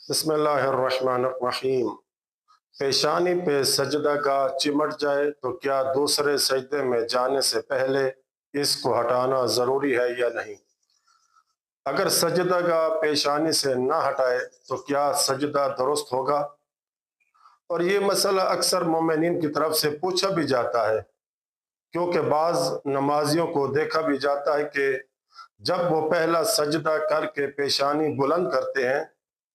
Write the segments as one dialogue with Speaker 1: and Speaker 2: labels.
Speaker 1: बिस्मिल्लाहिर्रहमानिर्रहीम। पेशानी पे सजदा का चिमट जाए तो क्या दूसरे सजदे में जाने से पहले इसको हटाना ज़रूरी है या नहीं? अगर सजदा का पेशानी से ना हटाए तो क्या सजदा दुरुस्त होगा? और ये मसला अक्सर मोमिनीन की तरफ से पूछा भी जाता है, क्योंकि बाज़ नमाजियों को देखा भी जाता है कि जब वो पहला सजदा करके पेशानी बुलंद करते हैं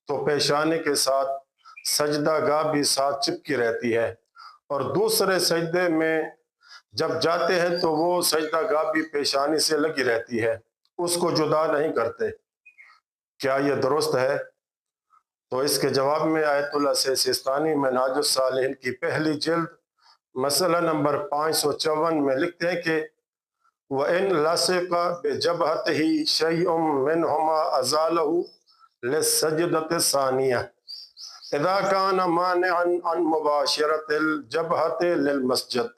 Speaker 1: तो पेशानी के साथ सजदा गाह भी साथ चिपकी रहती है, और दूसरे सजदे में जब जाते हैं तो वो सजदा गाह भी पेशानी से लगी रहती है, उसको जुदा नहीं करते। क्या ये दुरुस्त है? तो इसके जवाब में आयतुल्लाह सिस्तानी मनाजुस सालिहीन की पहली जिल्द मसला नंबर 554 में लिखते हैं कि व इन लसिका बेजबहतिही शैउम मिनहुमा अज़ालहु लिस्सजदत सानिया इज़ा कान मानिअन अन मुबाशरतिल जबहति लिल मस्जिद।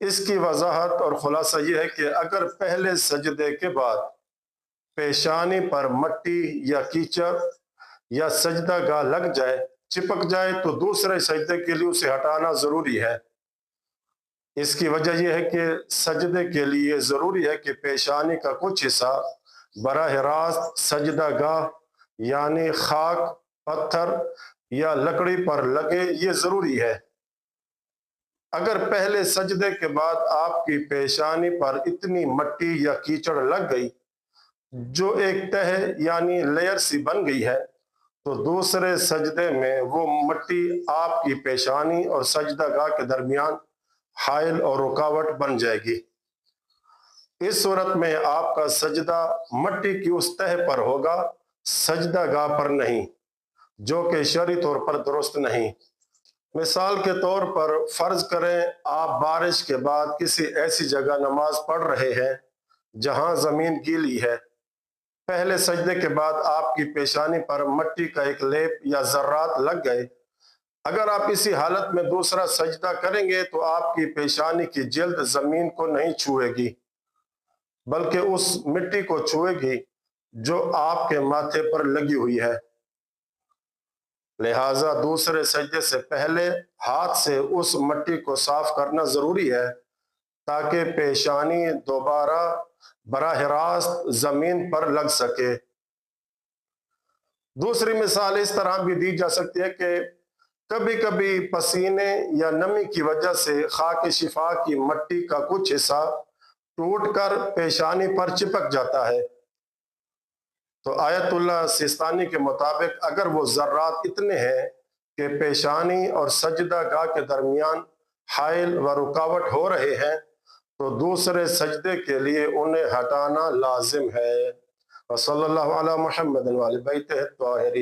Speaker 1: इसकी वजाहत और खुलासा यह है कि अगर पहले सजदे के बाद पेशानी पर मट्टी या कीचड़ या सजदा गाह लग जाए, चिपक जाए, तो दूसरे सजदे के लिए उसे हटाना ज़रूरी है। इसकी वजह यह है कि सजदे के लिए ज़रूरी है कि पेशानी का कुछ हिस्सा बराह रास्त सजदा गाह यानी खाक, पत्थर या लकड़ी पर लगे, ये ज़रूरी है। अगर पहले सजदे के बाद आपकी पेशानी पर इतनी मट्टी या कीचड़ लग गई जो एक तह यानी लेयर सी बन गई है, तो दूसरे सजदे में वो मट्टी आपकी पेशानी और सजदा गाह के दरमियान हाइल और रुकावट बन जाएगी। इस सूरत में आपका सजदा मट्टी की उस तह पर होगा, सजदा गाह पर नहीं, जो कि शरई तौर पर दुरुस्त नहीं। मिसाल के तौर पर फर्ज करें आप बारिश के बाद किसी ऐसी जगह नमाज पढ़ रहे हैं जहां जमीन गीली है। पहले सजदे के बाद आपकी पेशानी पर मट्टी का एक लेप या जर्रात लग गए। अगर आप इसी हालत में दूसरा सजदा करेंगे तो आपकी पेशानी की जिल्द जमीन को नहीं छुएगी, बल्कि उस मिट्टी को छुएगी जो आपके माथे पर लगी हुई है। लिहाजा दूसरे सजदे से पहले हाथ से उस मट्टी को साफ करना जरूरी है, ताकि पेशानी दोबारा बराह रास्त जमीन पर लग सके। दूसरी मिसाल इस तरह भी दी जा सकती है कि कभी कभी पसीने या नमी की वजह से खाक शिफा की मट्टी का कुछ हिस्सा टूटकर पेशानी पर चिपक जाता है। तो आयतुल्लाह सिस्तानी के मुताबिक अगर वो जर्रात इतने हैं कि पेशानी और सजदा गाह के दरमियान हाइल व रुकावट हो रहे हैं, तो दूसरे सजदे के लिए उन्हें हटाना लाजिम है। वसल्लल्लाहु अला मुहम्मद व आले बैतिही त्वाहिरीन।